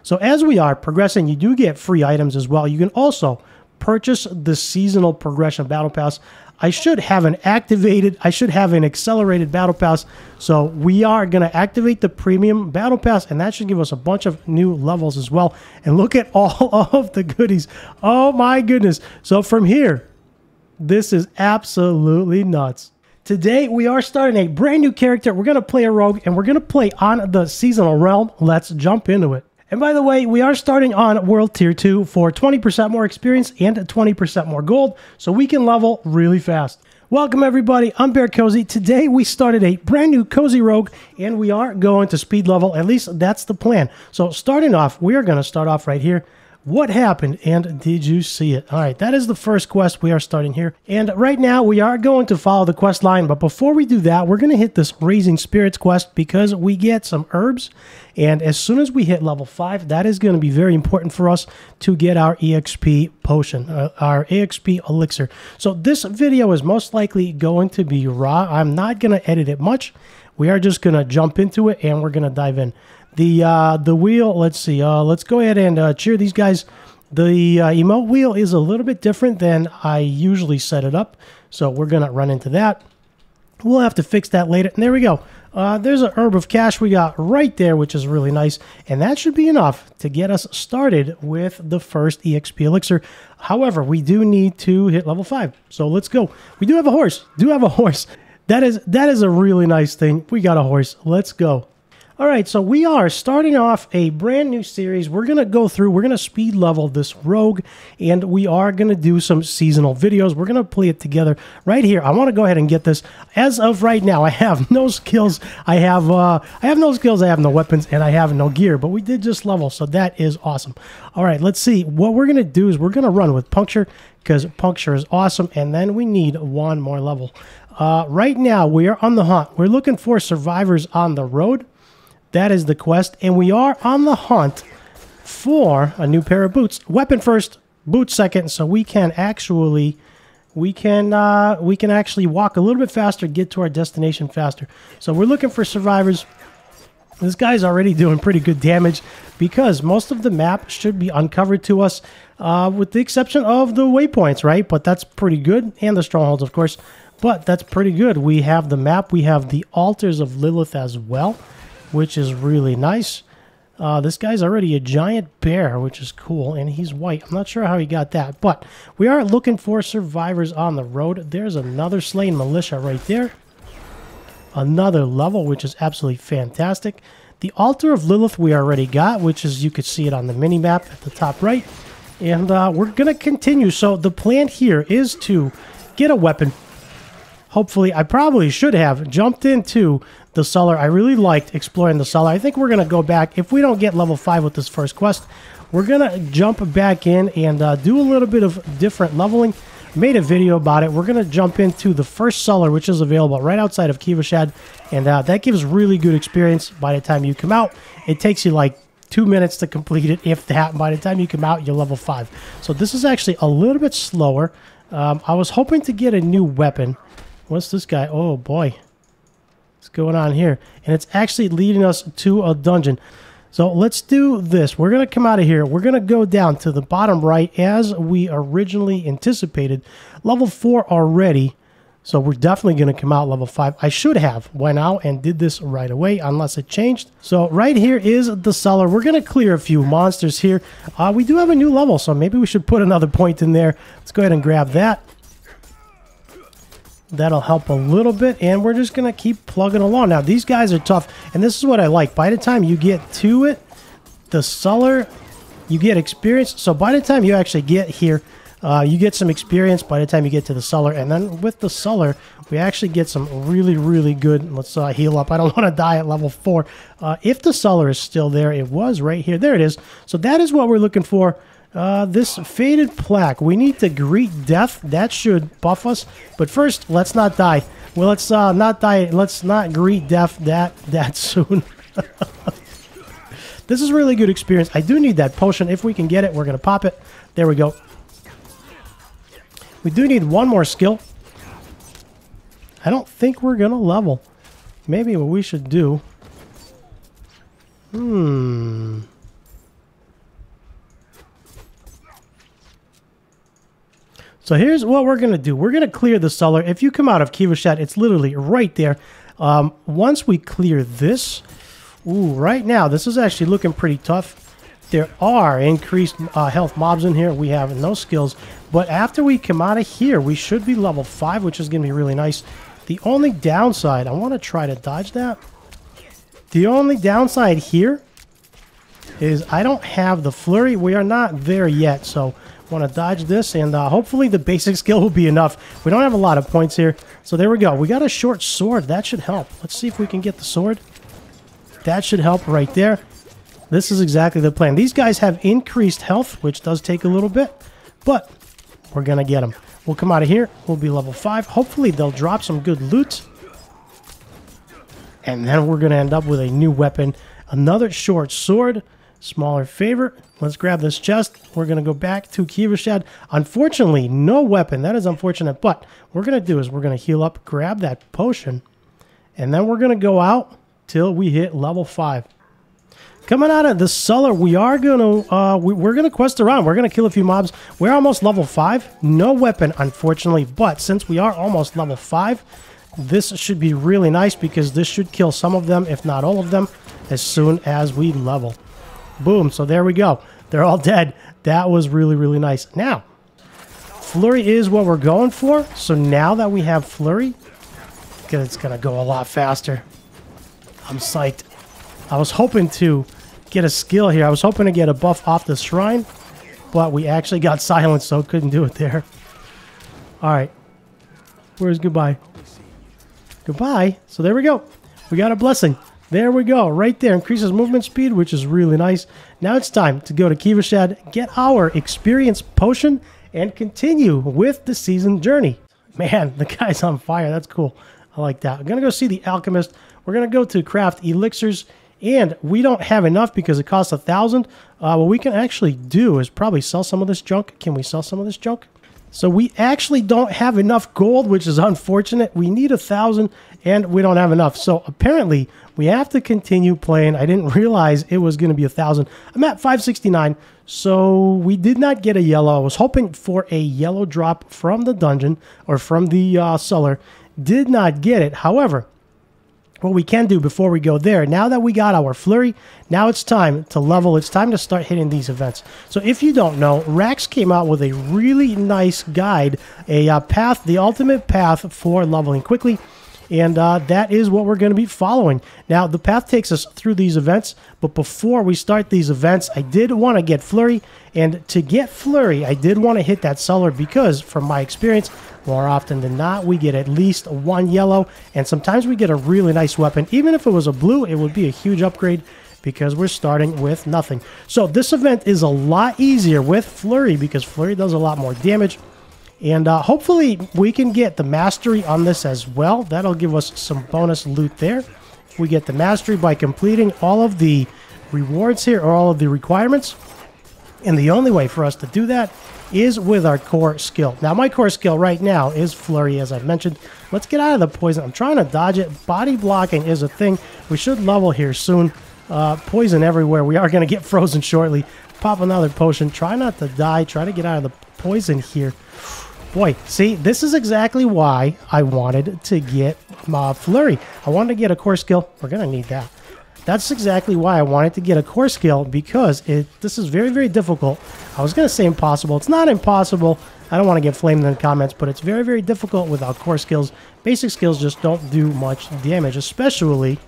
So as we are progressing, you do get free items as well. You can also purchase the seasonal progression battle pass. I should have an accelerated battle pass. So we are going to activate the premium battle pass, and that should give us a bunch of new levels as well. And look at all of the goodies. Oh my goodness. So from here, this is absolutely nuts. Today, we are starting a brand new character. We're going to play a rogue, and we're going to play on the seasonal realm. Let's jump into it. And by the way, we are starting on World Tier 2 for 20% more experience and 20% more gold, so we can level really fast. Welcome everybody, I'm BearCozy. Today we started a brand new Cozy Rogue, and we are going to speed level. At least that's the plan. So starting off, we are going to start off right here. What happened, and did you see it? All right, that is the first quest. We are starting here. And right now, we are going to follow the quest line. But before we do that, we're going to hit this Raising Spirits quest because we get some herbs. And as soon as we hit level 5, that is going to be very important for us to get our EXP potion, our EXP elixir. So this video is most likely going to be raw. I'm not going to edit it much. We are just going to jump into it, and we're going to dive in. The wheel, let's see, let's go ahead and cheer these guys. The emote wheel is a little bit different than I usually set it up, so we're going to run into that. We'll have to fix that later, and there we go. There's a herb of cash we got right there, which is really nice, and that should be enough to get us started with the first EXP elixir. However, we do need to hit level 5, so let's go. We do have a horse, That is a really nice thing. We got a horse. Let's go. All right, so we are starting off a brand new series. We're going to go through, we're going to speed level this rogue, and we are going to do some seasonal videos. We're going to play it together right here. I want to go ahead and get this. As of right now, I have no skills. I have no skills, I have no weapons, and I have no gear, but we did just level, so that is awesome. All right, let's see. What we're going to do is we're going to run with puncture because puncture is awesome, and then we need one more level. Right now, we are on the hunt. We're looking for survivors on the road. That is the quest, and we are on the hunt for a new pair of boots. Weapon first, boots second, so we can actually walk a little bit faster, get to our destination faster. So we're looking for survivors. This guy's already doing pretty good damage because most of the map should be uncovered to us, with the exception of the waypoints, right? But that's pretty good, and the strongholds, of course. But that's pretty good. We have the map. We have the altars of Lilith as well, which is really nice. This guy's already a giant bear, which is cool, and he's white. I'm not sure how he got that, but we are looking for survivors on the road. There's another slain militia right there. Another level, which is absolutely fantastic. The altar of Lilith we already got, which is, you could see it on the mini-map at the top right. And we're going to continue. So the plan here is to get a weapon. Hopefully, I probably should have jumped into the cellar. I really liked exploring the cellar. I think we're going to go back. If we don't get level 5 with this first quest, we're going to jump back in and do a little bit of different leveling. Made a video about it. We're going to jump into the first cellar, which is available right outside of Kivashad, and that gives really good experience by the time you come out. It takes you like 2 minutes to complete it, if that. By the time you come out, you're level 5. So this is actually a little bit slower. I was hoping to get a new weapon. What's this guy? Oh, boy. What's going on here? And it's actually leading us to a dungeon. So let's do this. We're going to come out of here. We're going to go down to the bottom right as we originally anticipated. Level 4 already. So we're definitely going to come out level 5. I should have went out and did this right away unless it changed. So right here is the cellar. We're going to clear a few monsters here. We do have a new level, so maybe we should put another point in there. Let's go ahead and grab that. That'll help a little bit, and we're just going to keep plugging along. Now, these guys are tough, and this is what I like. By the time you get to it, the cellar, you get experience. So by the time you actually get here, you get some experience by the time you get to the cellar. And then with the cellar, we actually get some really, really good... Let's heal up. I don't want to die at level 4. If the cellar is still there, it was right here. There it is. So that is what we're looking for. This faded plaque. We need to greet death. That should buff us. But first, let's not die. Well, let's not die. Let's not greet death that soon. This is really good experience. I do need that potion. If we can get it, we're going to pop it. There we go. We do need one more skill. I don't think we're going to level. Maybe what we should do... So here's what we're going to do. We're going to clear the cellar. If you come out of Kiva Shed, it's literally right there. Once we clear this, ooh, right now, this is actually looking pretty tough. There are increased health mobs in here. We have no skills. But after we come out of here, we should be level 5, which is going to be really nice. The only downside, I want to try to dodge that. The only downside here is I don't have the flurry. We are not there yet, so I want to dodge this, and hopefully the basic skill will be enough. We don't have a lot of points here, so there we go. We got a short sword. That should help. Let's see if we can get the sword. That should help right there. This is exactly the plan. These guys have increased health, which does take a little bit, but we're going to get them. We'll come out of here. We'll be level 5. Hopefully they'll drop some good loot, and then we're going to end up with a new weapon. Another short sword. Smaller favorite. Let's grab this chest. We're going to go back to Kiva Shed. Unfortunately, no weapon. That is unfortunate. But what we're going to do is we're going to heal up, grab that potion, and then we're going to go out till we hit level 5. Coming out of the cellar, we are going to, we're going to quest around. We're going to kill a few mobs. We're almost level 5. No weapon, unfortunately. But since we are almost level 5, this should be really nice because this should kill some of them, if not all of them, as soon as we level. Boom. So there we go. They're all dead. That was really, really nice. Now, flurry is what we're going for. So now that we have flurry, it's going to go a lot faster. I'm psyched. I was hoping to get a skill here. I was hoping to get a buff off the shrine, but we actually got silenced, so couldn't do it there. All right. Where's goodbye? Goodbye. So there we go. We got a blessing. There we go. Right there. Increases movement speed, which is really nice. Now it's time to go to Kiva Shed, get our experience potion, and continue with the season journey. Man, the guy's on fire. That's cool. I like that. I'm going to go see the alchemist. We're going to go to craft elixirs, and we don't have enough because it costs 1,000. What we can actually do is probably sell some of this junk. Can we sell some of this junk? So we actually don't have enough gold, which is unfortunate. We need 1,000, and we don't have enough. So apparently, we have to continue playing. I didn't realize it was going to be 1,000. I'm at 569, so we did not get a yellow. I was hoping for a yellow drop from the dungeon or from the cellar. Did not get it. However, what we can do before we go there, now that we got our flurry, now it's time to level. It's time to start hitting these events. So if you don't know, Rax came out with a really nice guide, a path, the ultimate path for leveling quickly. And that is what we're going to be following. Now, the path takes us through these events, but before we start these events, I did want to get Flurry. And to get Flurry, I did want to hit that cellar because, from my experience, more often than not, we get at least one yellow, and sometimes we get a really nice weapon. Even if it was a blue, it would be a huge upgrade because we're starting with nothing. So this event is a lot easier with Flurry because Flurry does a lot more damage. And hopefully we can get the mastery on this as well. That'll give us some bonus loot there. We get the mastery by completing all of the rewards here, or all of the requirements. And the only way for us to do that is with our core skill. Now, my core skill right now is Flurry, as I've mentioned. Let's get out of the poison. I'm trying to dodge it. Body blocking is a thing. We should level here soon. Poison everywhere. We are going to get frozen shortly. Pop another potion. Try not to die. Try to get out of the poison here. Boy, see, this is exactly why I wanted to get Flurry. I wanted to get a core skill. We're going to need that. That's exactly why I wanted to get a core skill, because this is very, very difficult. I was going to say impossible. It's not impossible. I don't want to get flamed in the comments, but it's very, very difficult without core skills. Basic skills just don't do much damage, especially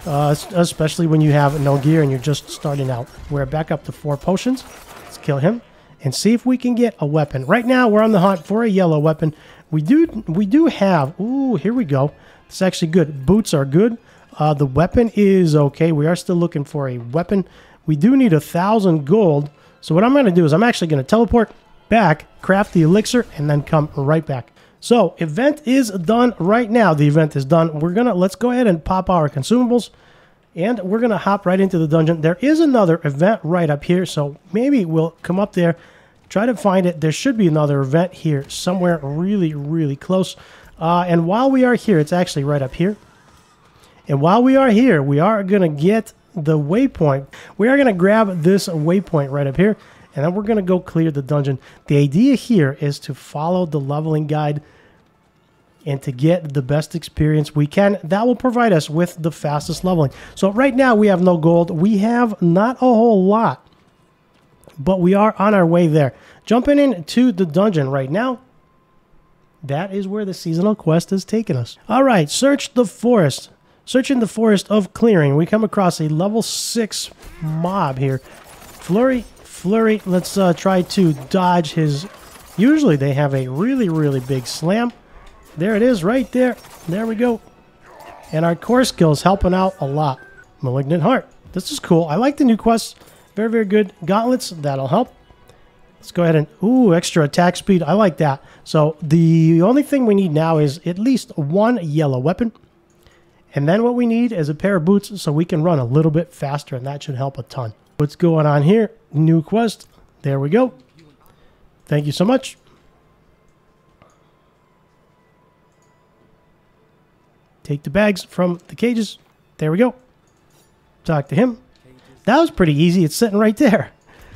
when you have no gear and you're just starting out. We're back up to 4 potions. Let's kill him and see if we can get a weapon. Right now, we're on the hunt for a yellow weapon. We do have... Ooh, here we go. It's actually good. Boots are good. The weapon is okay. We are still looking for a weapon. We do need 1,000 gold. So what I'm going to do is I'm actually going to teleport back, craft the elixir, and then come right back. So event is done right now. The event is done. Let's go ahead and pop our consumables, and we're going to hop right into the dungeon. There is another event right up here, so maybe we'll come up there, try to find it. There should be another event here somewhere really, really close. And while we are here, it's actually right up here. And while we are here, we are going to get the waypoint. We are going to grab this waypoint right up here. and then we're going to go clear the dungeon. The idea here is to follow the leveling guide and to get the best experience we can. That will provide us with the fastest leveling. So right now we have no gold. We have not a whole lot, but we are on our way there. Jumping into the dungeon right now. That is where the seasonal quest has taken us. All right, search the forest. Searching the forest of clearing. We come across a level 6 mob here. Flurry. Let's try to dodge his... Usually they have a really, really big slam. There it is, right there. There we go. And our core skills helping out a lot. Malignant Heart. This is cool. I like the new quests. Very, very good. Gauntlets. That'll help. Let's go ahead and... Ooh, extra attack speed. I like that. So the only thing we need now is at least one yellow weapon. And then what we need is a pair of boots so we can run a little bit faster. And that should help a ton. What's going on here? New quest. There we go. Thank you so much. Take the bags from the cages. There we go. Talk to him. That was pretty easy. It's sitting right there.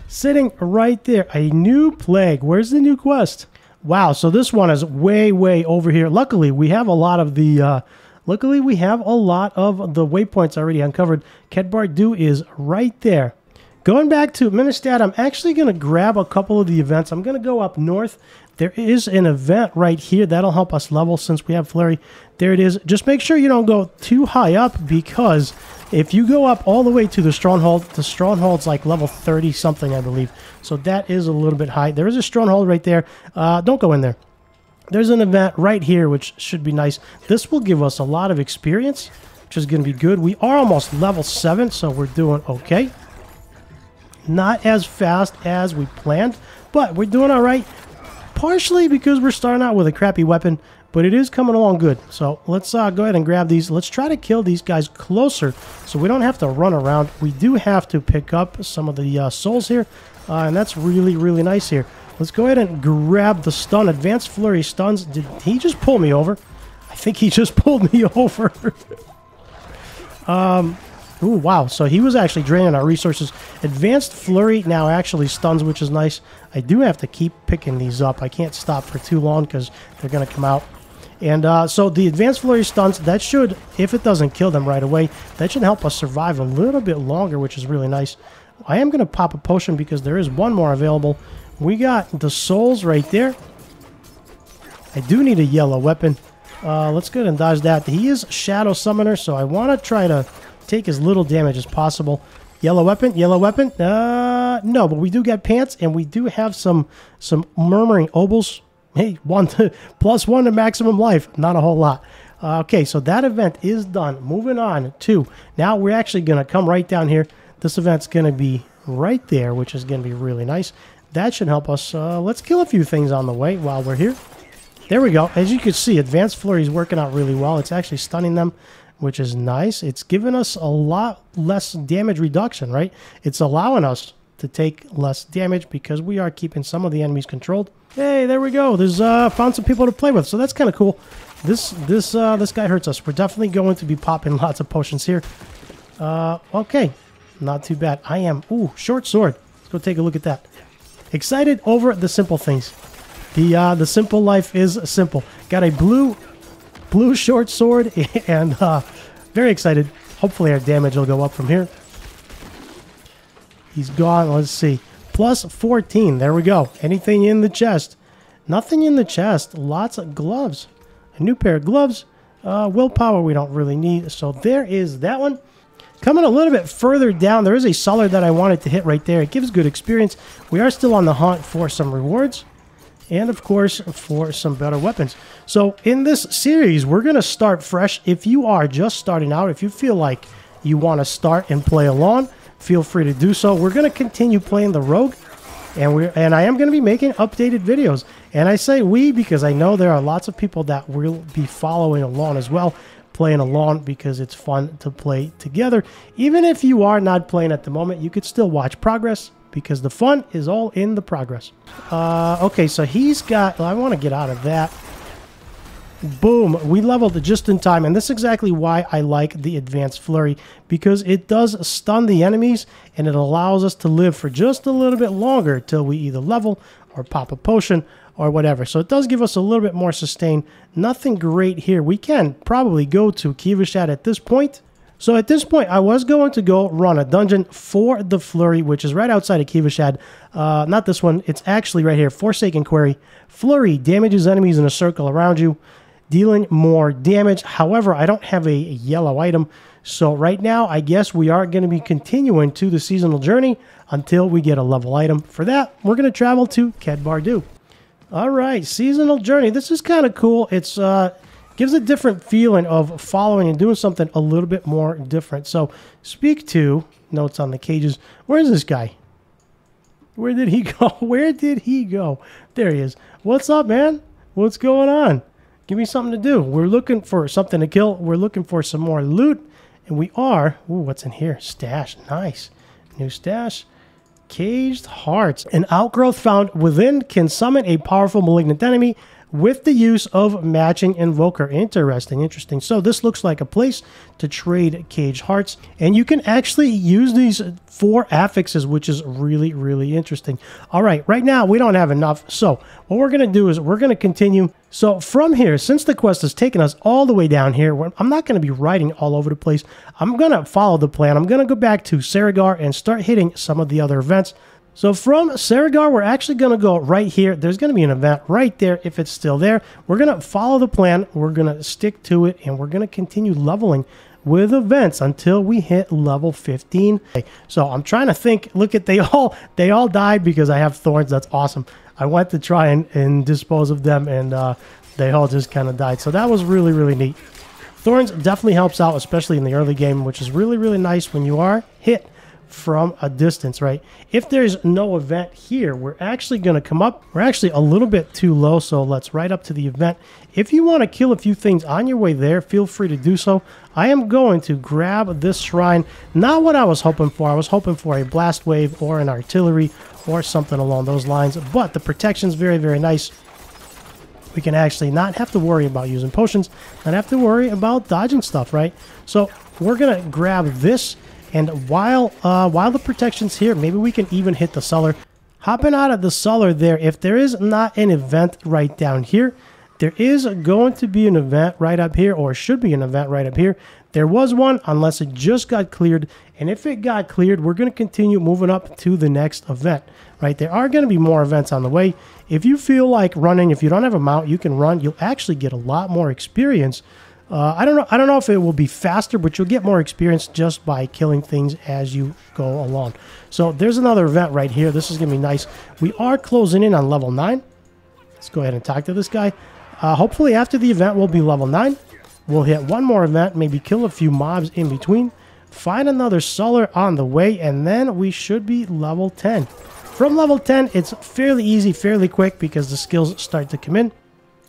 Sitting right there. A new plague. Where's the new quest? Wow, so this one is way, way over here. Luckily, we have a lot of the... waypoints already uncovered. Kedbar is right there. Going back to Ministad, I'm actually going to grab a couple of the events. I'm going to go up north. There is an event right here. That'll help us level since we have Flurry. There it is. Just make sure you don't go too high up, because if you go up all the way to the stronghold's like level 30 something, I believe. So that is a little bit high. There is a stronghold right there. Don't go in there. There's an event right here, which should be nice. This will give us a lot of experience, which is going to be good. We are almost level 7, so we're doing okay. Not as fast as we planned, but we're doing all right. Partially because we're starting out with a crappy weapon, but it is coming along good. So let's go ahead and grab these. Let's try to kill these guys closer so we don't have to run around. We do have to pick up some of the souls here, and that's really, really nice here. Let's go ahead and grab the stun. Advanced Flurry stuns. Did he just pull me over? I think he just pulled me over. Ooh, wow. So he was actually draining our resources. Advanced Flurry now actually stuns, which is nice. I do have to keep picking these up. I can't stop for too long because they're going to come out. And so the Advanced Flurry stuns, that should, if it doesn't kill them right away, that should help us survive a little bit longer, which is really nice. I am going to pop a potion because there is one more available. We got the souls right there. I do need a yellow weapon. Let's go ahead and dodge that. He is Shadow Summoner, so I want to try to take as little damage as possible. Yellow weapon, yellow weapon. No, but we do get pants, and we do have some Murmuring Obols. Hey, plus 1 to maximum life. Not a whole lot. Okay, so that event is done. Moving on to, now we're actually going to come right down here. This event's going to be right there, which is going to be really nice. That should help us. Let's kill a few things on the way while we're here. There we go. As you can see, Advanced Flurry is working out really well. It's actually stunning them, which is nice. It's giving us a lot less damage reduction, right? It's allowing us to take less damage because we are keeping some of the enemies controlled. Hey, there we go. There's found some people to play with, so that's kind of cool. This guy hurts us. We're definitely going to be popping lots of potions here. Okay, not too bad. I am. Ooh, short sword. Let's go take a look at that. Excited over the simple things. The simple life is simple. Got a blue short sword, and very excited. Hopefully our damage will go up from here. He's gone. Let's see. Plus 14. There we go. Anything in the chest? Nothing in the chest. Lots of gloves. A new pair of gloves. Willpower we don't really need. So there is that one. Coming a little bit further down, there is a cellar that I wanted to hit right there. It gives good experience. We are still on the hunt for some rewards. And, of course, for some better weapons. So, in this series, we're going to start fresh. If you are just starting out, if you feel like you want to start and play along, feel free to do so. We're going to continue playing the Rogue. And I am going to be making updated videos. And I say we because I know there are lots of people that will be following along as well. Playing along because it's fun to play together. Even if you are not playing at the moment, you could still watch progress. Because the fun is all in the progress. Okay, so he's got... I want to get out of that. Boom, we leveled just in time, and this is exactly why I like the Advanced Flurry, because it does stun the enemies, and it allows us to live for just a little bit longer till we either level or pop a potion or whatever. So it does give us a little bit more sustain. Nothing great here. We can probably go to Kivishad at this point. So at this point, I was going to go run a dungeon for the Flurry, which is right outside of Kivishad. Not this one. It's actually right here. Forsaken Quarry. Flurry damages enemies in a circle around you, dealing more damage. However, I don't have a yellow item. So right now, I guess we are going to be continuing to the seasonal journey until we get a level item. For that, we're going to travel to Kedbardu. All right, seasonal journey. This is kind of cool. It's gives a different feeling of following and doing something a little bit more different. So speak to, notes on the cages. Where is this guy? Where did he go? Where did he go? There he is. What's up, man? What's going on? Give me something to do. We're looking for something to kill. We're looking for some more loot. And we are... Ooh, what's in here? Stash. Nice. New stash. Caged Hearts. An outgrowth found within can summon a powerful malignant enemy with the use of matching invoker. Interesting. So this looks like a place to trade Caged Hearts, and you can actually use these for affixes, which is really interesting. All right, right now we don't have enough, so what we're going to do is we're going to continue. So from here, since the quest has taken us all the way down here, I'm not going to be riding all over the place. I'm going to follow the plan. I'm going to go back to Saragar and start hitting some of the other events. So from Saragar, we're actually going to go right here. There's going to be an event right there if it's still there. We're going to follow the plan. We're going to stick to it, and we're going to continue leveling with events until we hit level 15. So I'm trying to think. Look at, they all died because I have thorns. That's awesome. I went to try and dispose of them, and they all just kind of died. So that was really neat. Thorns definitely helps out, especially in the early game, which is really nice when you are hit from a distance, right? If there's no event here, we're actually going to come up. We're actually a little bit too low, so let's ride up to the event. If you want to kill a few things on your way there, feel free to do so. I am going to grab this shrine. Not what I was hoping for. I was hoping for a blast wave or an artillery or something along those lines, but the protection's very nice. We can actually not have to worry about using potions, not have to worry about dodging stuff, right? So we're going to grab this. And while the protection's here, maybe we can even hit the cellar. Hopping out of the cellar there, if there is not an event right down here, there is going to be an event right up here, or should be an event right up here. There was one, unless it just got cleared. And if it got cleared, we're going to continue moving up to the next event, right? There are going to be more events on the way. If you feel like running, if you don't have a mount, you can run. You'll actually get a lot more experience. I don't know if it will be faster, but you'll get more experience just by killing things as you go along. So there's another event right here. This is going to be nice. We are closing in on level 9. Let's go ahead and talk to this guy. Hopefully after the event, we'll be level 9. We'll hit one more event, maybe kill a few mobs in between, find another cellar on the way, and then we should be level 10. From level 10, it's fairly easy, fairly quick, because the skills start to come in.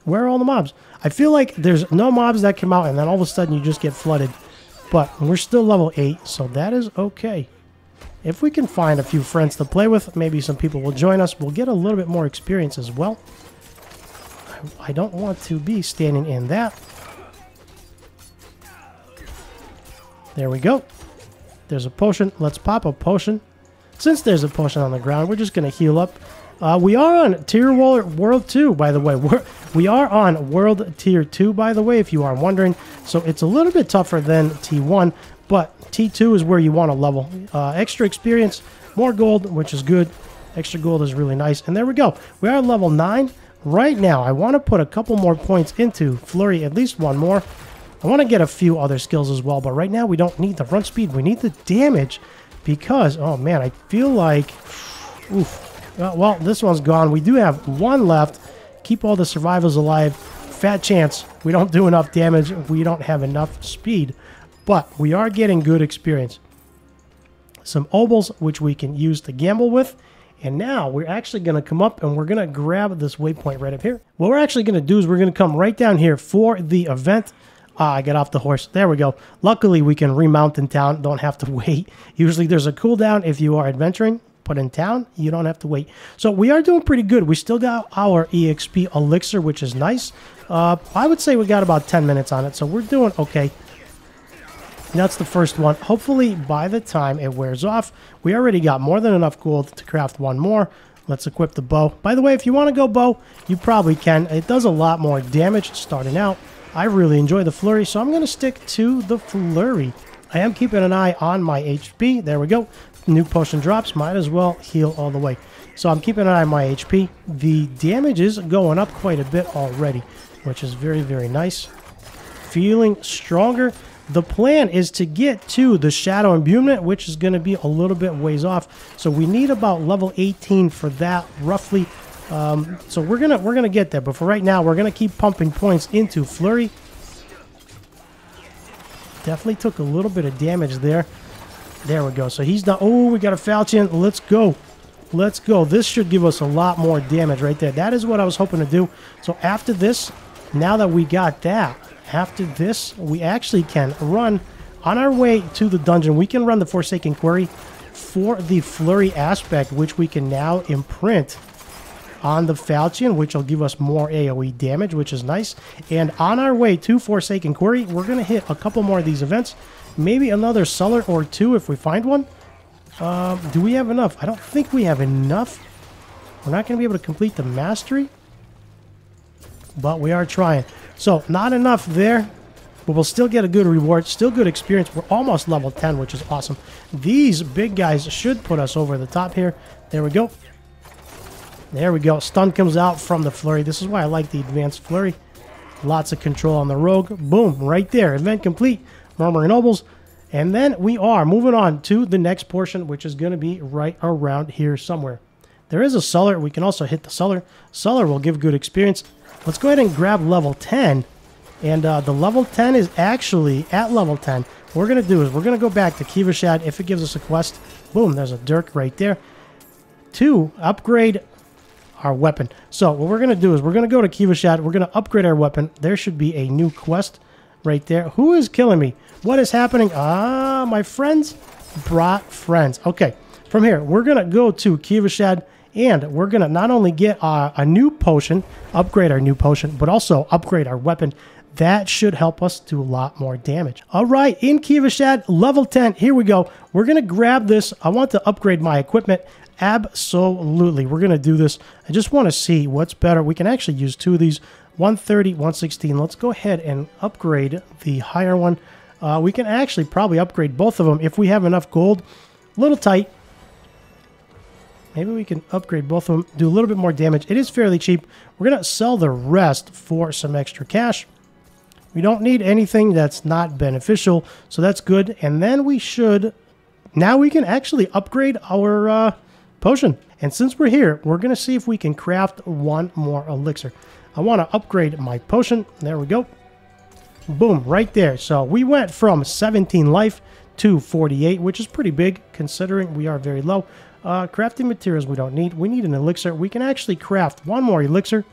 Where are all the mobs? I feel like there's no mobs that come out, and then all of a sudden you just get flooded. But we're still level 8, so that is okay. If we can find a few friends to play with, maybe some people will join us. We'll get a little bit more experience as well. I don't want to be standing in that. There we go. There's a potion. Let's pop a potion. Since there's a potion on the ground, we're just going to heal up. We are on Tier World 2, by the way. We are on World Tier 2, by the way, if you are wondering. So it's a little bit tougher than T1, but T2 is where you want to level. Extra experience, more gold, which is good. Extra gold is really nice. And there we go. We are level 9. Right now, I want to put a couple more points into Flurry, at least one more. I want to get a few other skills as well, but right now we don't need the run speed. We need the damage because, oh man, I feel like... Oof. Well, this one's gone. We do have one left. Keep all the survivors alive. Fat chance we don't do enough damage. We don't have enough speed. But we are getting good experience. Some obols, which we can use to gamble with. And now we're actually going to come up and we're going to grab this waypoint right up here. What we're actually going to do is we're going to come right down here for the event. I got off the horse. There we go. Luckily, we can remount in town. Don't have to wait. Usually there's a cooldown if you are adventuring. But in town, you don't have to wait. So we are doing pretty good. We still got our EXP elixir, which is nice. I would say we got about 10 minutes on it, so we're doing okay. That's the first one. Hopefully, by the time it wears off, we already got more than enough gold to craft one more. Let's equip the bow. By the way, if you want to go bow, you probably can. It does a lot more damage starting out. I really enjoy the flurry, so I'm going to stick to the flurry. I am keeping an eye on my HP. There we go. New potion drops. Might as well heal all the way. So I'm keeping an eye on my HP. The damage is going up quite a bit already, which is very, very nice. Feeling stronger. The plan is to get to the Shadow Imbuement, which is going to be a little bit ways off. So we need about level 18 for that, roughly. So we're gonna get there. But for right now, we're gonna keep pumping points into Flurry. Definitely took a little bit of damage there. There we go. So he's done. Oh, we got a Falchion. Let's go. Let's go. This should give us a lot more damage right there. That is what I was hoping to do. So after this, now that we got that, after this, we actually can run on our way to the dungeon. We can run the Forsaken Quarry for the Flurry aspect, which we can now imprint on the Falchion, which will give us more AoE damage, which is nice. And on our way to Forsaken Quarry, we're going to hit a couple more of these events. Maybe another cellar or two if we find one. Do we have enough? I don't think we have enough. We're not going to be able to complete the mastery, but we are trying. So, not enough there, but we'll still get a good reward, still good experience. We're almost level 10, which is awesome. These big guys should put us over the top here. There we go. There we go. Stun comes out from the Flurry. This is why I like the Advanced Flurry. Lots of control on the Rogue. Boom, right there. Event complete. Murmuring Nobles. And then we are moving on to the next portion, which is going to be right around here somewhere. There is a cellar. We can also hit the cellar. Cellar will give good experience. Let's go ahead and grab level 10. And the level 10 is actually at level 10. What we're going to do is we're going to go back to Kivashad if it gives us a quest. Boom, there's a Dirk right there. To upgrade our weapon. So what we're going to do is we're going to go to Kivashad. We're going to upgrade our weapon. There should be a new quest right there. Who is killing me? What is happening? Ah, my friends brought friends. Okay, from here, we're going to go to Kivashad. And we're going to not only get a new potion, upgrade our new potion, but also upgrade our weapon. That should help us do a lot more damage. All right, in Kivashad, level 10. Here we go. We're going to grab this. I want to upgrade my equipment. Absolutely. We're going to do this. I just want to see what's better. We can actually use two of these. 130, 116. Let's go ahead and upgrade the higher one. We can actually probably upgrade both of them if we have enough gold. A little tight. Maybe we can upgrade both of them, do a little bit more damage. It is fairly cheap. We're going to sell the rest for some extra cash. We don't need anything that's not beneficial, so that's good. And then we should... Now we can actually upgrade our potion. And since we're here, we're going to see if we can craft one more elixir. I want to upgrade my potion. There we go. Boom, right there. So we went from 17 life to 48, which is pretty big considering we are very low. Crafting materials we don't need. We need an elixir. We can actually craft one more elixir.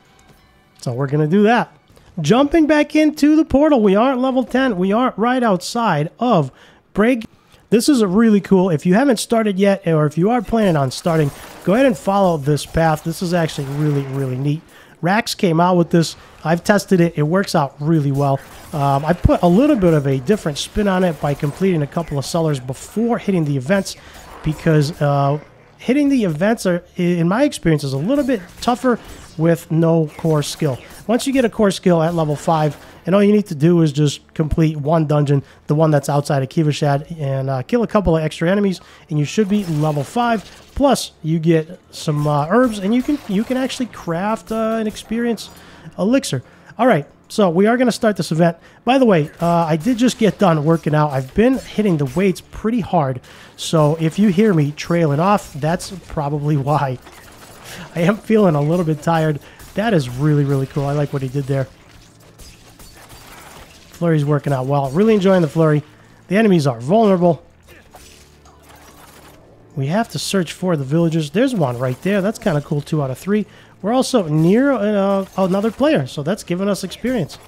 So we're going to do that. Jumping back into the portal. We are at level 10. We are right outside of Brig. This is really cool. If you haven't started yet, or if you are planning on starting, go ahead and follow this path. This is actually really, really neat. Rax came out with this. I've tested it. It works out really well. I put a little bit of a different spin on it by completing a couple of cellars before hitting the events, because hitting the events, are, in my experience, is a little bit tougher with no core skill. Once you get a core skill at level 5, and all you need to do is just complete one dungeon, the one that's outside of Kivashad, and kill a couple of extra enemies, and you should be level 5. Plus, you get some herbs, and you can actually craft an experience elixir. All right, so we are going to start this event. By the way, I did just get done working out. I've been hitting the weights pretty hard, so if you hear me trailing off, that's probably why. I am feeling a little bit tired. That is really, really cool. I like what he did there. Flurry's working out well. Really enjoying the flurry. The enemies are vulnerable. We have to search for the villagers. There's one right there. That's kind of cool. 2 out of 3. We're also near another player, so that's giving us experience.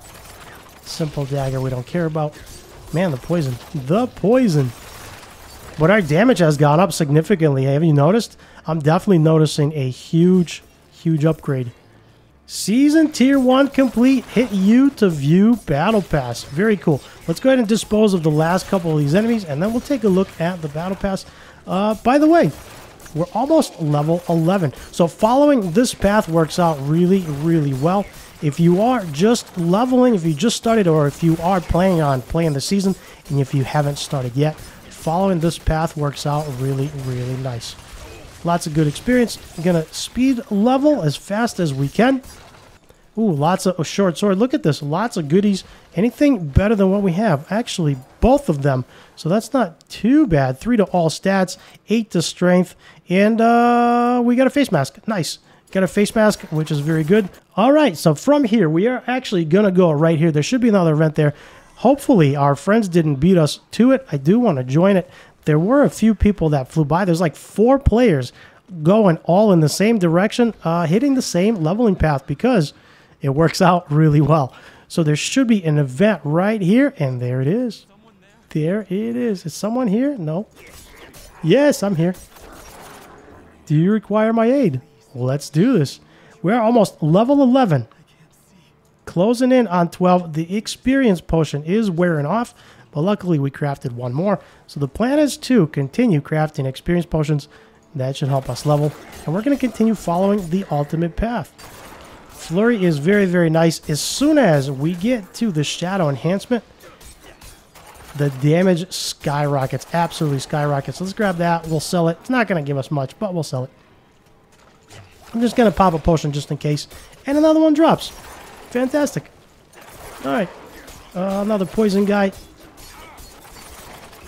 Simple dagger we don't care about. Man, the poison. The poison. But our damage has gone up significantly. Have you noticed? I'm definitely noticing a huge upgrade. Season Tier 1 complete. Hit U to view Battle Pass. Very cool. Let's go ahead and dispose of the last couple of these enemies, and then we'll take a look at the Battle Pass. By the way, we're almost level 11. So following this path works out really well. If you are just leveling, if you just started, or if you are planning on playing the season, and if you haven't started yet, following this path works out really nice. Lots of good experience. I'm gonna speed level as fast as we can. Ooh, lots of short sword. Look at this. Lots of goodies. Anything better than what we have? Actually, both of them. So that's not too bad. 3 to all stats, 8 to strength, and we got a face mask. Nice. Got a face mask, which is very good. All right, so from here, we are actually going to go right here. There should be another event there. Hopefully, our friends didn't beat us to it. I do want to join it. There were a few people that flew by. There's like 4 players going all in the same direction, hitting the same leveling path because it works out really well. So there should be an event right here, and there it is. There it is. Is someone here? No. Yes, I'm here. Do you require my aid? Let's do this. We're almost level 11. Closing in on 12. The experience potion is wearing off, but luckily we crafted one more. So the plan is to continue crafting experience potions. That should help us level. And we're going to continue following the ultimate path. Flurry is very nice. As soon as we get to the shadow enhancement, the damage skyrockets. Absolutely skyrockets. Let's grab that. We'll sell it. It's not going to give us much, but we'll sell it. I'm just going to pop a potion just in case. And another one drops. Fantastic. Alright. Another poison guy.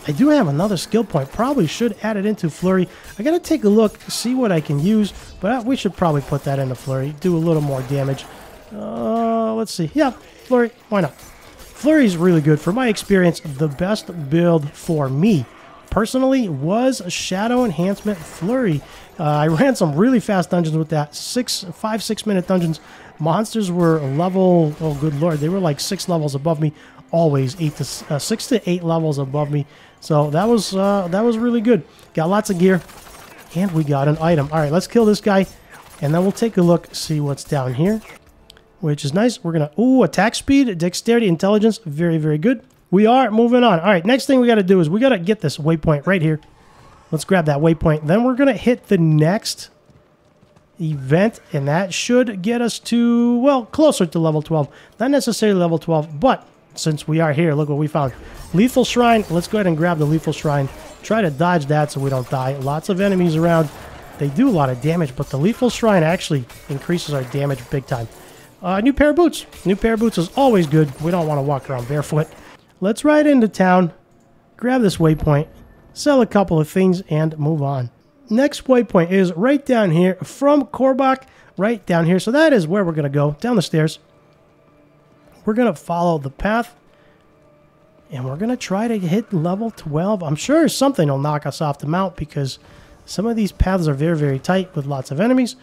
I do have another skill point. Probably should add it into Flurry. I got to take a look, see what I can use. But we should probably put that into Flurry. Do a little more damage. Let's see. Yeah, Flurry. Why not? Flurry is really good. For my experience, the best build for me personally was Shadow Enhancement Flurry. I ran some really fast dungeons with that. 5-6 minute dungeons. Monsters were level, oh good lord, they were like 6 levels above me. Always 6 to 8 levels above me. So that was really good. Got lots of gear, and we got an item. All right, let's kill this guy, and then we'll take a look, see what's down here, which is nice. We're gonna attack speed, dexterity, intelligence, very good. We are moving on. All right, next thing we got to do is we got to get this waypoint right here. Let's grab that waypoint. Then we're gonna hit the next event, and that should get us to, well, closer to level 12. Not necessarily level 12, but since we are here, look what we found. Lethal Shrine. Let's go ahead and grab the Lethal Shrine. Try to dodge that so we don't die. Lots of enemies around. They do a lot of damage, but the Lethal Shrine actually increases our damage big time. New pair of boots. New pair of boots is always good. We don't want to walk around barefoot. Let's ride into town, grab this waypoint, sell a couple of things, and move on. Next waypoint is right down here from Korbach, right down here. So that is where we're going to go, down the stairs. We're going to follow the path, and we're going to try to hit level 12. I'm sure something will knock us off the mount because some of these paths are very tight with lots of enemies.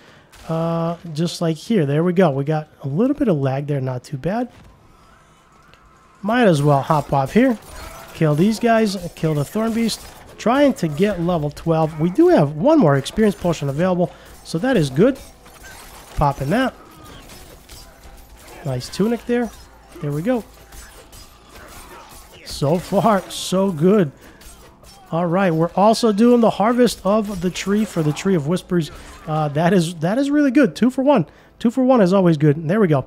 Just like here. There we go. We got a little bit of lag there. Not too bad. Might as well hop off here. Kill these guys. Kill the Thorn Beast. Trying to get level 12. We do have one more experience potion available, so that is good. Popping that. Nice tunic there. There we go. So far, so good. All right, we're also doing the harvest of the tree for the Tree of Whispers. That is really good. 2 for 1. 2 for 1 is always good. And there we go.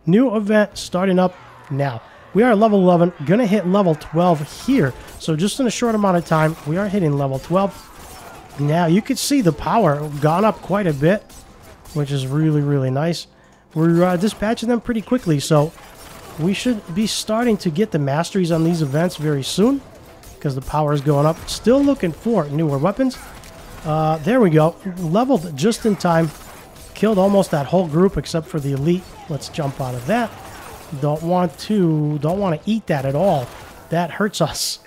New event starting up now. We are level 11. Going to hit level 12 here. So just in a short amount of time, we are hitting level 12. Now, you can see the power gone up quite a bit, which is really nice. We're dispatching them pretty quickly, so we should be starting to get the masteries on these events very soon because the power is going up. Still looking for newer weapons. There we go. Leveled just in time. Killed almost that whole group except for the elite. Let's jump out of that. Don't want to eat that at all. That hurts us.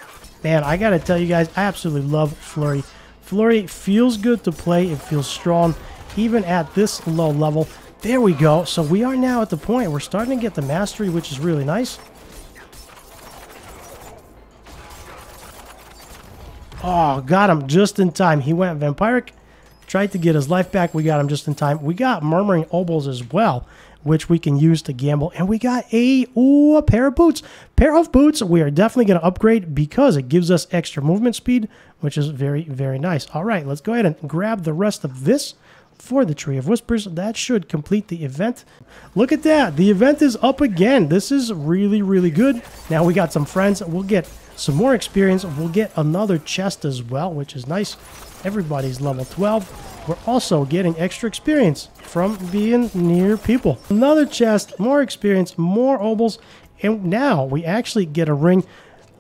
Man, I gotta tell you guys, I absolutely love Flurry. Flurry feels good to play. It feels strong, even at this low level. There we go. So we are now at the point we're starting to get the mastery, which is really nice. Oh, got him just in time. He went vampiric. Tried to get his life back. We got him just in time. We got Murmuring Obols as well, which we can use to gamble. And we got a pair of boots. Pair of boots we are definitely going to upgrade because it gives us extra movement speed, which is very, very nice. All right, let's go ahead and grab the rest of this for the Tree of Whispers. That should complete the event. Look at that. The event is up again. This is really, really good. Now we got some friends. We'll get some more experience. We'll get another chest as well, which is nice. Everybody's level 12. We're also getting extra experience from being near people. Another chest, more experience, more obols, and now we actually get a ring.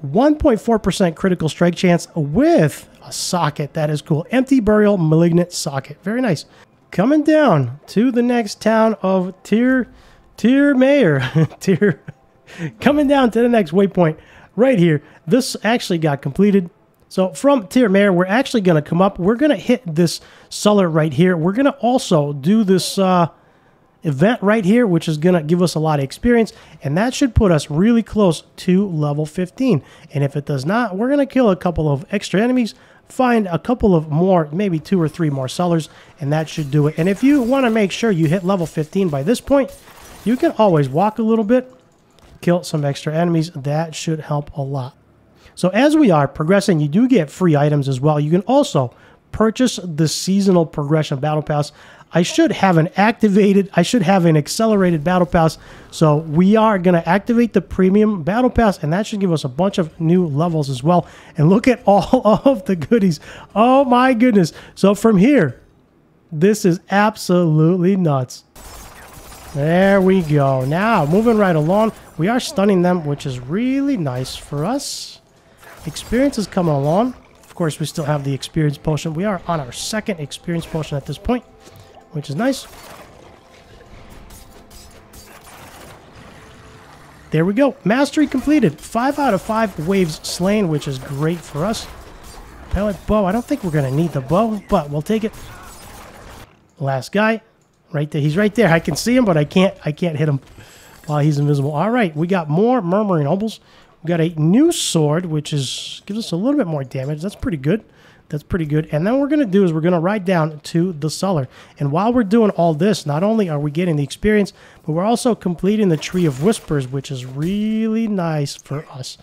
1.4% critical strike chance with a socket. That is cool. Empty Burial Malignant Socket. Very nice. Coming down to the next town of Tier Mayor. Coming down to the next waypoint right here. This actually got completed. So from Tier Mayor, we're actually going to come up. We're going to hit this cellar right here. We're going to also do this event right here, which is going to give us a lot of experience. And that should put us really close to level 15. And if it does not, we're going to kill a couple of extra enemies, find a couple of more, maybe 2 or 3 more cellars, and that should do it. And if you want to make sure you hit level 15 by this point, you can always walk a little bit, kill some extra enemies. That should help a lot. So as we are progressing, you do get free items as well. You can also purchase the seasonal progression battle pass. I should have an accelerated battle pass. So we are going to activate the premium battle pass, and that should give us a bunch of new levels as well. And look at all of the goodies. Oh my goodness. So from here, this is absolutely nuts. There we go. Now, moving right along, we are stunning them, which is really nice for us. Experience is coming along. Of course, we still have the experience potion. We are on our second experience potion at this point, which is nice. There we go. Mastery completed. 5 out of 5 waves slain, which is great for us. Pellet bow. I don't think we're going to need the bow, but we'll take it. Last guy. Right there. He's right there. I can see him, but I can't hit him while he's invisible. All right. We got more Murmuring Obols. We got a new sword, which gives us a little bit more damage. That's pretty good. That's pretty good. And then what we're going to do is we're going to ride down to the cellar. And while we're doing all this, not only are we getting the experience, but we're also completing the Tree of Whispers, which is really nice for us.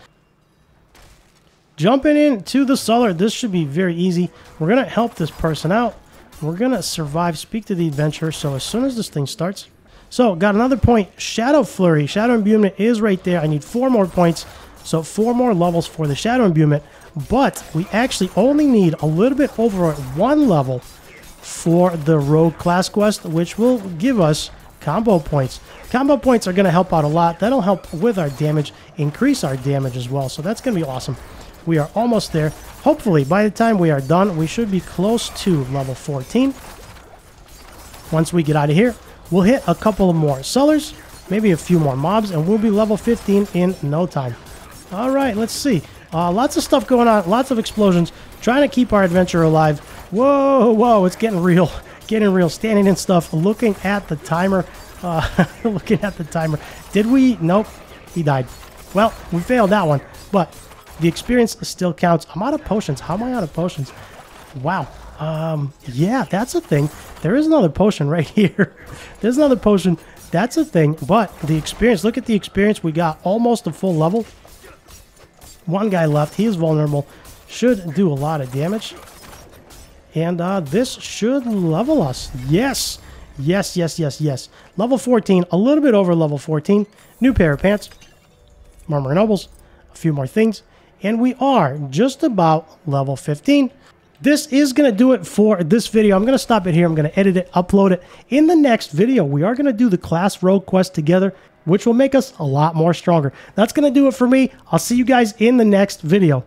Jumping into the cellar, this should be very easy. We're going to help this person out. We're going to survive, speak to the adventurer. So as soon as this thing starts. So got another point. Shadow Flurry. Shadow Imbuement is right there. I need 4 more points. So 4 more levels for the Shadow Imbuement. But we actually only need a little bit over 1 level for the Rogue class quest, which will give us combo points. Combo points are going to help out a lot. That'll help with our damage, increase our damage as well. So that's going to be awesome. We are almost there. Hopefully, by the time we are done, we should be close to level 14. Once we get out of here, we'll hit a couple of more cellars, maybe a few more mobs, and we'll be level 15 in no time. All right, let's see. Lots of stuff going on, lots of explosions, trying to keep our adventure alive. Whoa, whoa, it's getting real, standing in stuff, looking at the timer, looking at the timer. Did we? Nope, he died. Well, we failed that one, but the experience still counts. I'm out of potions. How am I out of potions? Wow. Yeah, that's a thing. There is another potion right here. There's another potion. That's a thing, but the experience, look at the experience. We got almost a full level. 1 guy left. He is vulnerable. Should do a lot of damage. And this should level us. Yes. Yes, yes, yes, yes. Level 14. A little bit over level 14. New pair of pants. Murmuring Obols. A few more things. And we are just about level 15. This is going to do it for this video. I'm going to stop it here. I'm going to edit it, upload it. In the next video, we are going to do the class rogue quest together, which will make us a lot more stronger. That's going to do it for me. I'll see you guys in the next video.